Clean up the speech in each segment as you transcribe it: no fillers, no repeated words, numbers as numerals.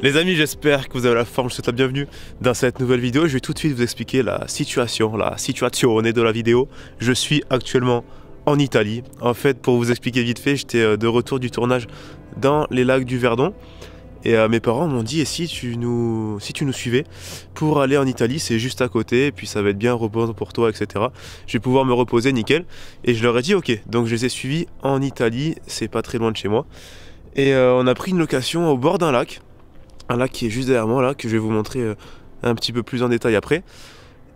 Les amis, j'espère que vous avez la forme, je vous souhaite la bienvenue dans cette nouvelle vidéo. Je vais tout de suite vous expliquer la situation de la vidéo. Je suis actuellement en Italie. En fait, pour vous expliquer vite fait, j'étais de retour du tournage dans les lacs du Verdon. Et mes parents m'ont dit, et si tu nous suivais pour aller en Italie, c'est juste à côté, et puis ça va être bien reposant pour toi, etc. Je vais pouvoir me reposer, nickel. Et je leur ai dit, ok, donc je les ai suivis en Italie, c'est pas très loin de chez moi. Et on a pris une location au bord d'un lac. Un lac qui est juste derrière moi là, que je vais vous montrer un petit peu plus en détail après.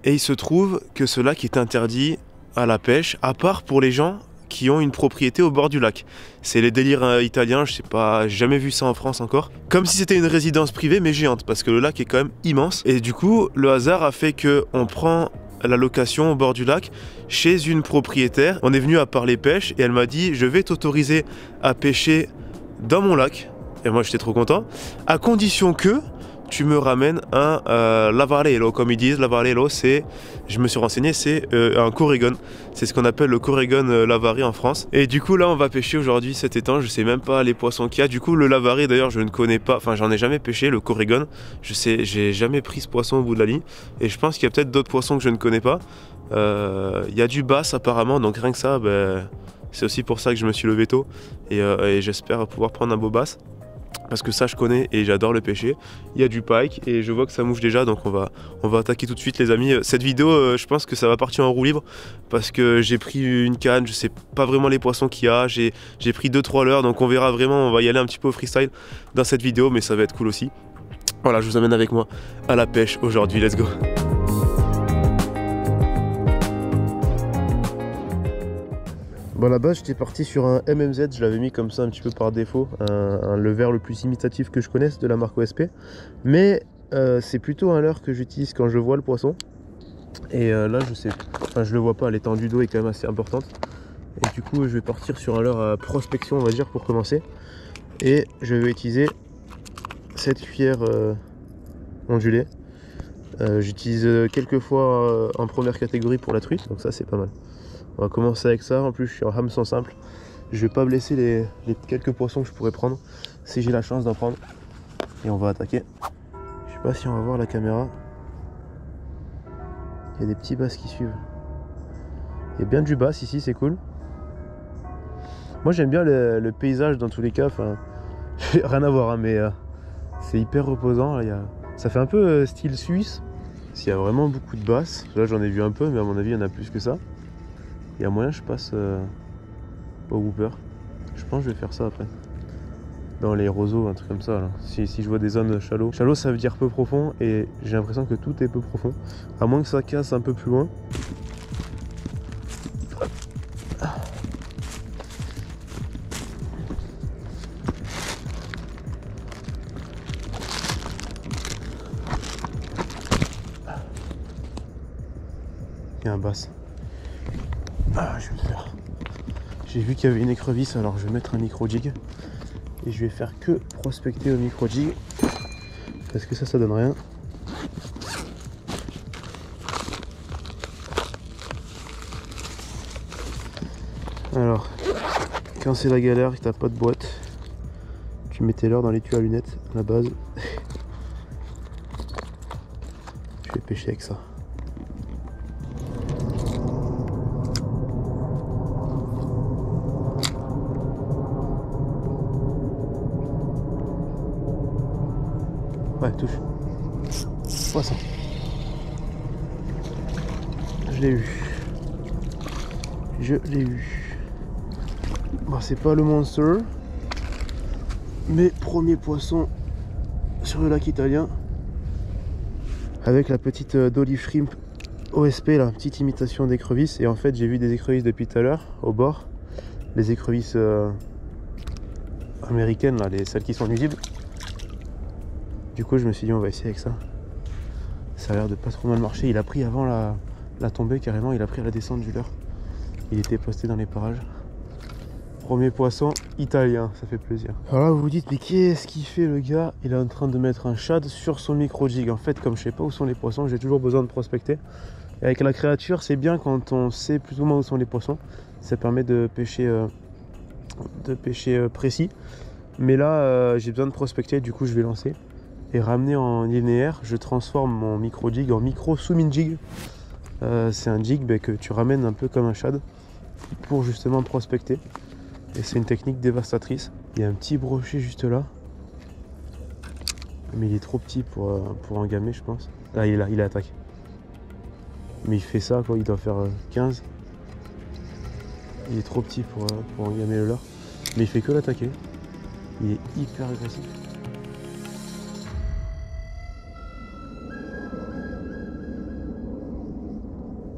Et il se trouve que ce lac est interdit à la pêche, à part pour les gens qui ont une propriété au bord du lac. C'est les délires italiens, je sais pas, j'ai jamais vu ça en France encore. Comme si c'était une résidence privée mais géante, parce que le lac est quand même immense. Et du coup, le hasard a fait que on prend la location au bord du lac chez une propriétaire. On est venu à parler pêche et elle m'a dit, je vais t'autoriser à pêcher dans mon lac. Et moi j'étais trop content, à condition que tu me ramènes un lavarello, comme ils disent. Lavarello, c'est, je me suis renseigné, c'est un corrigan. C'est ce qu'on appelle le corrigan lavaré en France. Et du coup là on va pêcher aujourd'hui cet étang, je sais même pas les poissons qu'il y a. Du coup le lavaré d'ailleurs je ne connais pas, enfin j'en ai jamais pêché, le corrigan. Je sais, j'ai jamais pris ce poisson au bout de la ligne. Et je pense qu'il y a peut-être d'autres poissons que je ne connais pas. Il y a du bass apparemment, donc rien que ça, ben, c'est aussi pour ça que je me suis levé tôt. Et j'espère pouvoir prendre un beau bass. Parce que ça je connais et j'adore le pêcher. Il y a du pike et je vois que ça mouche déjà, donc on va attaquer tout de suite les amis. Cette vidéo je pense que ça va partir en roue libre parce que j'ai pris une canne, je sais pas vraiment les poissons qu'il y a, j'ai pris 2-3 leurres, donc on verra vraiment, on va y aller un petit peu au freestyle dans cette vidéo, mais ça va être cool aussi. Voilà, je vous amène avec moi à la pêche aujourd'hui, let's go. Bon, à la base j'étais parti sur un MMZ, je l'avais mis comme ça un petit peu par défaut, le verre le plus imitatif que je connaisse de la marque OSP. Mais c'est plutôt un leurre que j'utilise quand je vois le poisson. Et là je sais, enfin je le vois pas, l'étendue d'eau est quand même assez importante. Et du coup je vais partir sur un leurre à prospection on va dire pour commencer. Et je vais utiliser cette cuillère ondulée. J'utilise quelques fois en première catégorie pour la truite, donc ça c'est pas mal. On va commencer avec ça, en plus je suis en hameçon simple. Je vais pas blesser les quelques poissons que je pourrais prendre, si j'ai la chance d'en prendre. Et on va attaquer. Je sais pas si on va voir la caméra. Il y a des petits basses qui suivent. Il y a bien du bass ici, c'est cool. Moi j'aime bien le paysage dans tous les cas, enfin, rien à voir hein, mais c'est hyper reposant. Là, ça fait un peu style suisse. S'il y a vraiment beaucoup de basses, là j'en ai vu un peu mais à mon avis il y en a plus que ça. Il y a moyen je passe au whooper. Je pense que je vais faire ça après. Dans les roseaux, un truc comme ça. Là. Si je vois des zones shallow. Shallow ça veut dire peu profond et j'ai l'impression que tout est peu profond. À moins que ça casse un peu plus loin. Il y a un bass. Ah, je vais le faire. J'ai vu qu'il y avait une écrevisse, alors je vais mettre un micro jig. Et je vais faire que prospecter au micro jig. Parce que ça donne rien. Alors, quand c'est la galère, que t'as pas de boîte, tu mets tes leurres dans les tuyaux à lunettes, à la base. Je vais pêcher avec ça. Ouais, touche. Poisson. Je l'ai eu. Je l'ai eu. Bon, c'est pas le monster. Mais premier poisson sur le lac italien. Avec la petite d'olive shrimp OSP, la petite imitation d'écrevisse. Et en fait, j'ai vu des écrevisses depuis tout à l'heure au bord. Les écrevisses américaines, là, celles qui sont nuisibles. Du coup je me suis dit on va essayer avec ça. Ça a l'air de pas trop mal marcher. Il a pris avant la tombée carrément, il a pris à la descente du leurre. Il était posté dans les parages. Premier poisson italien, ça fait plaisir. Alors là vous vous dites mais qu'est-ce qu'il fait le gars? Il est en train de mettre un shad sur son micro jig. En fait comme je sais pas où sont les poissons, j'ai toujours besoin de prospecter. Et avec la créature c'est bien quand on sait plus ou moins où sont les poissons. Ça permet de pêcher précis. Mais là j'ai besoin de prospecter, du coup je vais lancer. et ramené en linéaire, je transforme mon micro jig en micro sous-mine jig. C'est un jig que tu ramènes un peu comme un shad pour justement prospecter. Et c'est une technique dévastatrice. Il y a un petit brochet juste là. Mais il est trop petit pour engamer, je pense. Ah, il est là, il attaque. Mais il fait ça, quoi, il doit faire 15. Il est trop petit pour engamer le leurre. Mais il fait que l'attaquer. Il est hyper agressif.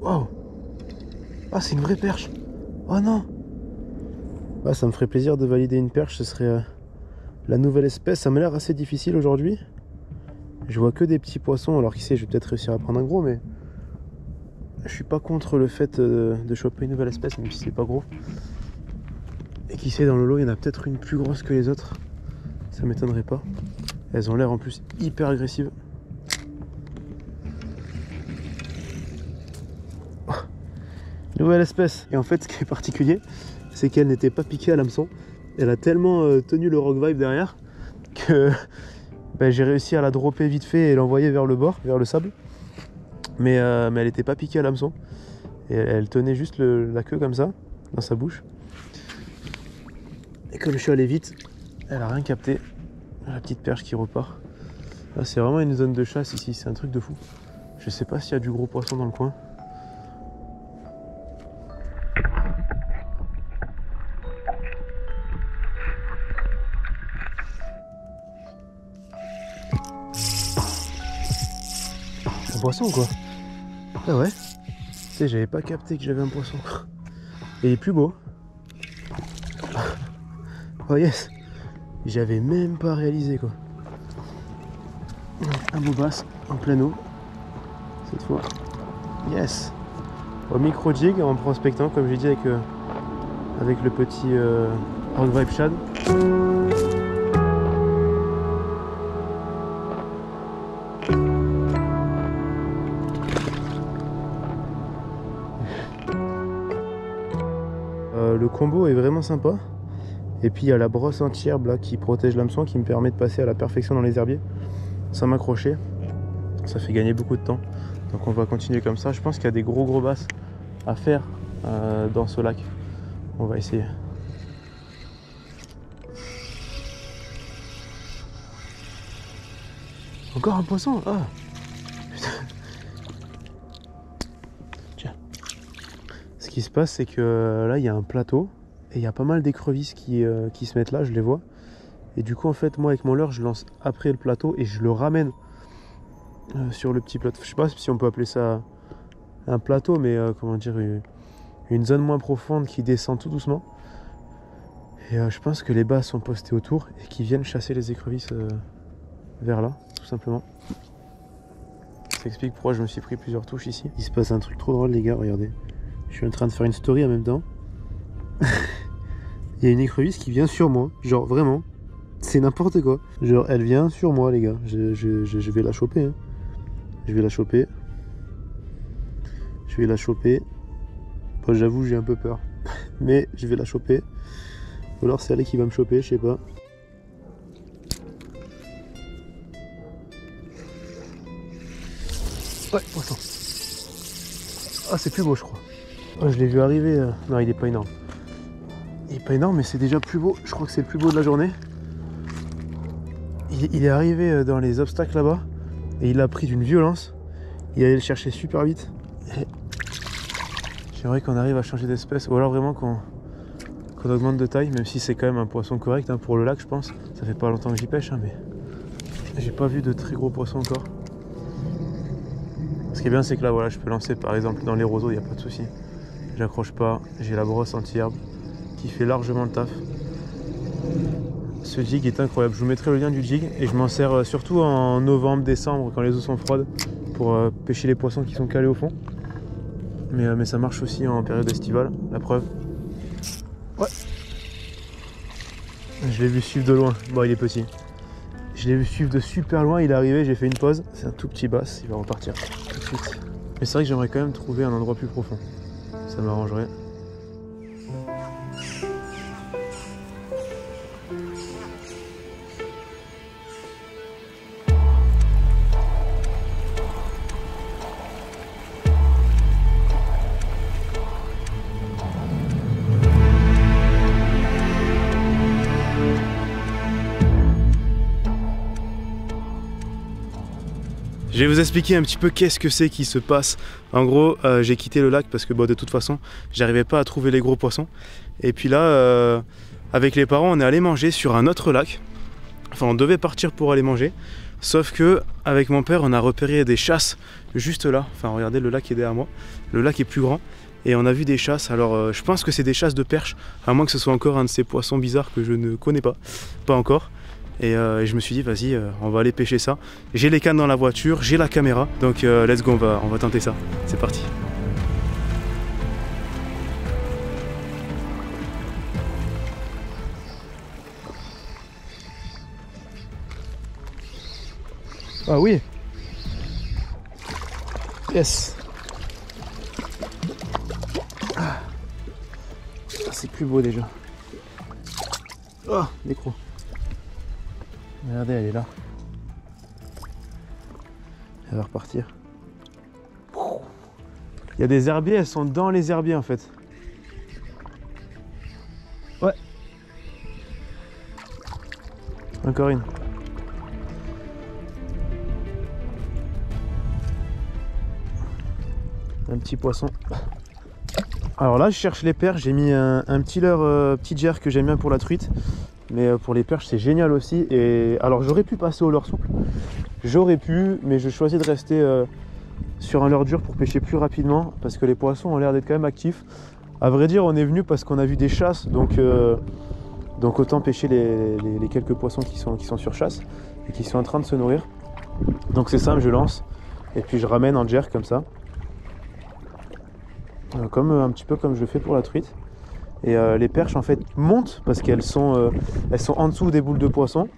Wow! Ah, c'est une vraie perche! Oh non! Ah, ça me ferait plaisir de valider une perche, ce serait la nouvelle espèce. Ça m'a l'air assez difficile aujourd'hui. Je vois que des petits poissons, alors qui sait, je vais peut-être réussir à prendre un gros, mais je suis pas contre le fait de choper une nouvelle espèce, même si c'est pas gros. Et qui sait, dans le lot, il y en a peut-être une plus grosse que les autres. Ça m'étonnerait pas. Elles ont l'air en plus hyper agressives. Oh, nouvelle espèce. Et en fait, ce qui est particulier, c'est qu'elle n'était pas piquée à l'hameçon. Elle a tellement tenu le rock vibe derrière que j'ai réussi à la dropper vite fait et l'envoyer vers le bord, vers le sable. Mais elle n'était pas piquée à l'hameçon. Et elle tenait juste la queue comme ça, dans sa bouche. Et comme je suis allé vite, elle a rien capté. La petite perche qui repart. Là, c'est vraiment une zone de chasse ici, c'est un truc de fou. Je sais pas s'il y a du gros poisson dans le coin. Un poisson ou quoi? Ah ouais. Tu sais, j'avais pas capté que j'avais un poisson. Et il est plus beau. Oh yes. J'avais même pas réalisé quoi. Un beau bass en pleine eau. Cette fois. Yes. Au micro jig en prospectant comme j'ai dit avec le petit rock vibe shad. Le combo est vraiment sympa. Et puis il y a la brosse anti-herbe là qui protège l'hameçon, qui me permet de passer à la perfection dans les herbiers sans m'accrocher. Ça fait gagner beaucoup de temps. Donc on va continuer comme ça. Je pense qu'il y a des gros basses à faire dans ce lac. On va essayer. Encore un poisson? Ah putain. Tiens. Ce qui se passe, c'est que là il y a un plateau. Et il y a pas mal d'écrevisses qui se mettent là, je les vois. Et du coup, en fait, moi, avec mon leurre, je lance après le plateau et je le ramène sur le petit plateau. Je sais pas si on peut appeler ça un plateau, mais comment dire, une zone moins profonde qui descend tout doucement. Et je pense que les bas sont postés autour et qui viennent chasser les écrevisses vers là, tout simplement. Ça explique pourquoi je me suis pris plusieurs touches ici. Il se passe un truc trop drôle, les gars, regardez. Je suis en train de faire une story en même temps. Il y a une écrevisse qui vient sur moi, genre vraiment, c'est n'importe quoi. Genre elle vient sur moi les gars, je vais la choper. Hein. Je vais la choper. Je vais la choper. Bon, j'avoue j'ai un peu peur, mais je vais la choper. Ou alors c'est elle qui va me choper, je sais pas. Ouais, poisson. Ah c'est plus beau je crois. Oh, je l'ai vu arriver, non il est pas énorme. Il est pas énorme mais c'est déjà plus beau, je crois que c'est le plus beau de la journée. Il est arrivé dans les obstacles là-bas et il a pris d'une violence. Il allait le chercher super vite. J'aimerais qu'on arrive à changer d'espèce ou alors vraiment qu'on augmente de taille, même si c'est quand même un poisson correct hein, pour le lac je pense. Ça fait pas longtemps que j'y pêche hein, mais j'ai pas vu de très gros poissons encore. Ce qui est bien c'est que là voilà je peux lancer par exemple dans les roseaux, il n'y a pas de souci. J'accroche pas, j'ai la brosse anti-herbe qui fait largement le taf. Ce jig est incroyable, je vous mettrai le lien du jig et je m'en sers surtout en novembre, décembre quand les eaux sont froides pour pêcher les poissons qui sont calés au fond. Mais ça marche aussi en période estivale, la preuve. Ouais. Je l'ai vu suivre de loin, bon il est petit. Je l'ai vu suivre de super loin, il est arrivé, j'ai fait une pause. C'est un tout petit bass, il va repartir tout de suite. Mais c'est vrai que j'aimerais quand même trouver un endroit plus profond. Ça m'arrangerait. Je vais vous expliquer un petit peu qu'est-ce que c'est qui se passe. En gros, j'ai quitté le lac parce que de toute façon, j'arrivais pas à trouver les gros poissons. Et puis là, avec les parents, on est allé manger sur un autre lac. Enfin, on devait partir pour aller manger. Sauf que avec mon père, on a repéré des chasses juste là. Enfin, regardez, le lac est derrière moi. Le lac est plus grand. Et on a vu des chasses. Alors, je pense que c'est des chasses de perches. À moins que ce soit encore un de ces poissons bizarres que je ne connais pas. Pas encore. Et je me suis dit, vas-y, on va aller pêcher ça. J'ai les cannes dans la voiture, j'ai la caméra. Donc, let's go, on va tenter ça. C'est parti. Ah oui. Yes. Ah. C'est plus beau déjà. Oh, l'écrou. Regardez, elle est là. Elle va repartir. Il y a des herbiers, elles sont dans les herbiers en fait. Ouais. Encore une. Un petit poisson. Alors là, je cherche les perches. J'ai mis un petit leurre, petit jerk que j'aime bien pour la truite. Mais pour les perches, c'est génial aussi. Et alors, j'aurais pu passer au leurre souple. J'aurais pu, mais je choisis de rester sur un leurre dur pour pêcher plus rapidement. Parce que les poissons ont l'air d'être quand même actifs. À vrai dire, on est venu parce qu'on a vu des chasses. Donc autant pêcher les quelques poissons qui sont sur chasse et qui sont en train de se nourrir. Donc c'est simple, je lance. Et puis je ramène en jerk comme ça. Un petit peu comme je le fais pour la truite. Et les perches en fait montent parce qu'elles sont en dessous des boules de poisson.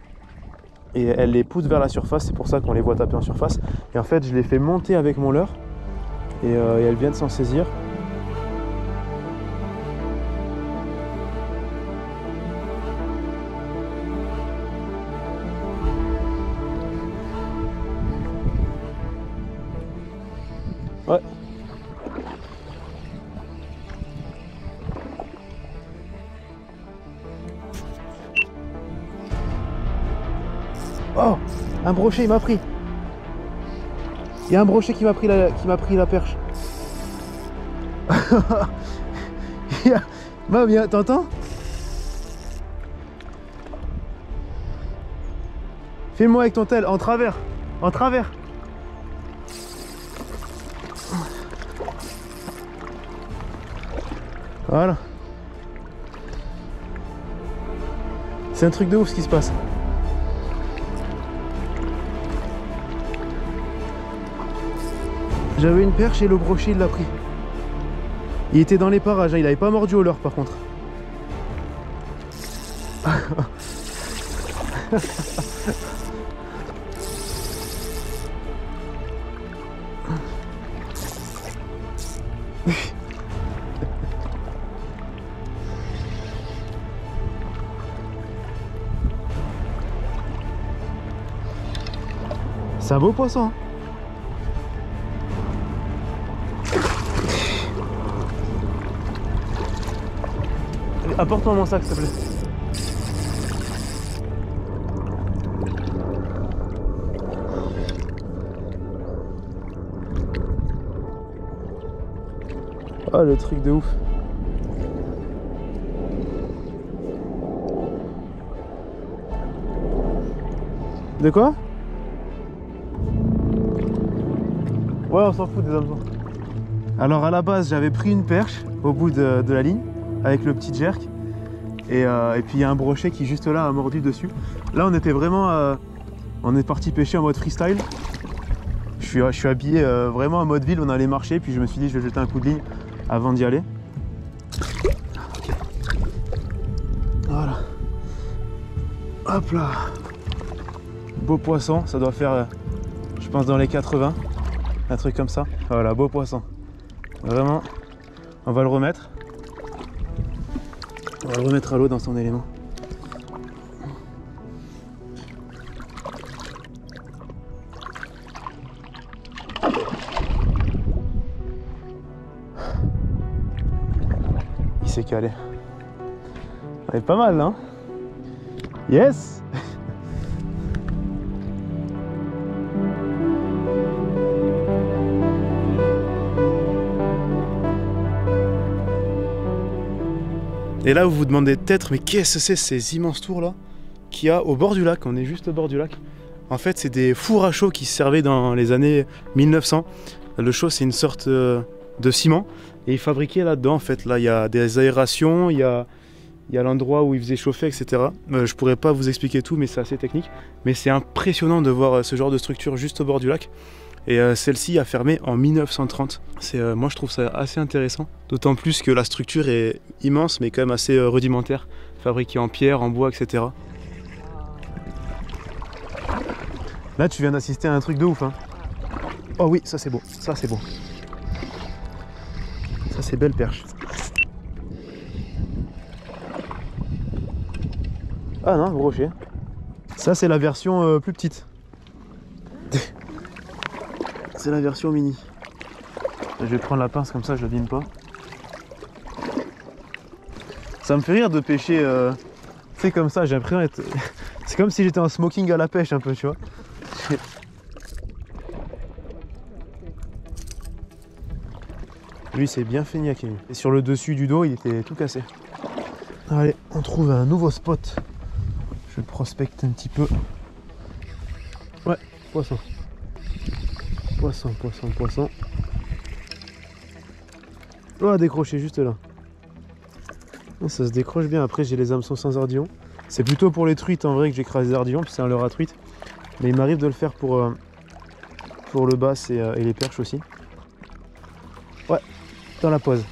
Et elles les poussent vers la surface, c'est pour ça qu'on les voit taper en surface. Et en fait je les fais monter avec mon leurre. Et elles viennent s'en saisir. Ouais. Oh, un brochet il m'a pris. Il y a un brochet qui m'a pris la perche. Viens, t'entends? Fais-moi avec ton tel, en travers. En travers. Voilà. C'est un truc de ouf ce qui se passe. J'avais une perche et le brochet il l'a pris. Il était dans les parages, hein, il avait pas mordu au leurre par contre. C'est un beau poisson. Hein. Apporte-moi mon sac s'il te plaît. Oh le truc de ouf. De quoi? Ouais, on s'en fout des hameçons. Alors à la base j'avais pris une perche au bout de la ligne avec le petit jerk et puis il y a un brochet qui juste là a mordu dessus. Là on était vraiment on est parti pêcher en mode freestyle. Je suis habillé vraiment en mode ville, on allait marcher puis je me suis dit je vais jeter un coup de ligne avant d'y aller. Okay. Voilà. Hop là. Beau poisson, ça doit faire je pense dans les 80. Un truc comme ça. Voilà, beau poisson. Vraiment, on va le remettre. On va le remettre à l'eau dans son élément. Il s'est calé. On est pas mal, hein? Yes! Et là, vous vous demandez peut-être, mais qu'est-ce que c'est ces immenses tours là qu'il y a au bord du lac? On est juste au bord du lac. En fait, c'est des fours à chaux qui servaient dans les années 1900. Le chaux, c'est une sorte de ciment et ils fabriquaient là-dedans. En fait, là, il y a des aérations, il y a l'endroit où ils faisaient chauffer, etc. Je pourrais pas vous expliquer tout, mais c'est assez technique. Mais c'est impressionnant de voir ce genre de structure juste au bord du lac. Et celle-ci a fermé en 1930. Moi, je trouve ça assez intéressant. D'autant plus que la structure est immense, mais quand même assez rudimentaire. Fabriquée en pierre, en bois, etc. Là, tu viens d'assister à un truc de ouf, hein. Oh oui, ça c'est beau, ça c'est beau. Ça c'est belle perche. Ah non, gros rocher. Ça c'est la version plus petite. C'est la version mini. Je vais prendre la pince comme ça, je l'abîme pas. Ça me fait rire de pêcher, tu sais, comme ça, j'ai l'impression d'être... C'est comme si j'étais en smoking à la pêche un peu, tu vois. Lui, c'est bien feignaqué. Et sur le dessus du dos, il était tout cassé. Allez, on trouve un nouveau spot. Je prospecte un petit peu. Ouais, poisson. Poisson, poisson, poisson. Oh, décroché juste là. Ça se décroche bien. Après, j'ai les hameçons sans ardillon. C'est plutôt pour les truites en vrai que j'écrase les ardillons, puis c'est un leurre à truite. Mais il m'arrive de le faire pour le bass et les perches aussi. Ouais, dans la pose.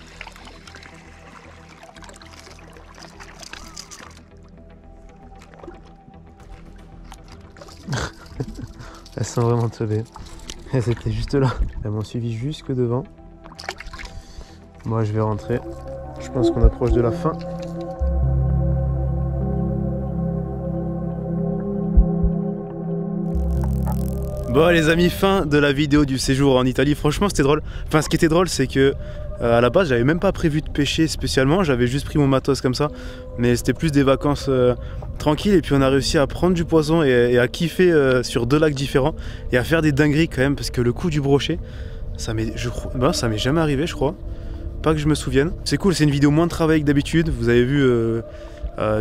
Elles sont vraiment teubées. Elles étaient juste là. Elles m'ont suivi jusque devant. Moi je vais rentrer. Je pense qu'on approche de la fin. Bon les amis, fin de la vidéo du séjour en Italie. Franchement c'était drôle. Enfin ce qui était drôle c'est que à la base j'avais même pas prévu de pêcher spécialement. J'avais juste pris mon matos comme ça. Mais c'était plus des vacances tranquilles. Et puis on a réussi à prendre du poisson et à kiffer sur 2 lacs différents. Et à faire des dingueries quand même. Parce que le coup du brochet, ça m'est jamais arrivé je crois. Pas que je me souvienne. C'est cool, c'est une vidéo moins de travail que d'habitude. Vous avez vu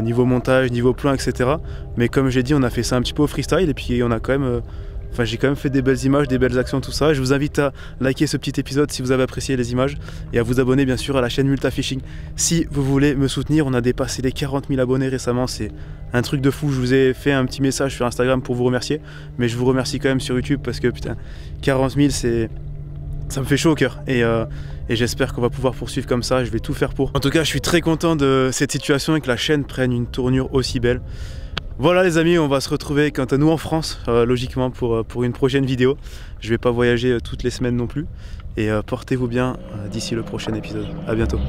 niveau montage, niveau plan, etc. Mais comme j'ai dit, on a fait ça un petit peu au freestyle. Et puis on a quand même... Enfin, j'ai quand même fait des belles images, des belles actions, tout ça. Je vous invite à liker ce petit épisode si vous avez apprécié les images et à vous abonner bien sûr à la chaîne Multa Fishing. Si vous voulez me soutenir, on a dépassé les 40 000 abonnés récemment, c'est un truc de fou. Je vous ai fait un petit message sur Instagram pour vous remercier, mais je vous remercie quand même sur YouTube parce que putain, 40 000 ça me fait chaud au cœur et j'espère qu'on va pouvoir poursuivre comme ça. Je vais tout faire pour. En tout cas, je suis très content de cette situation et que la chaîne prenne une tournure aussi belle. Voilà les amis, on va se retrouver quant à nous en France, logiquement pour une prochaine vidéo. Je vais pas voyager toutes les semaines non plus. Et portez-vous bien d'ici le prochain épisode. À bientôt.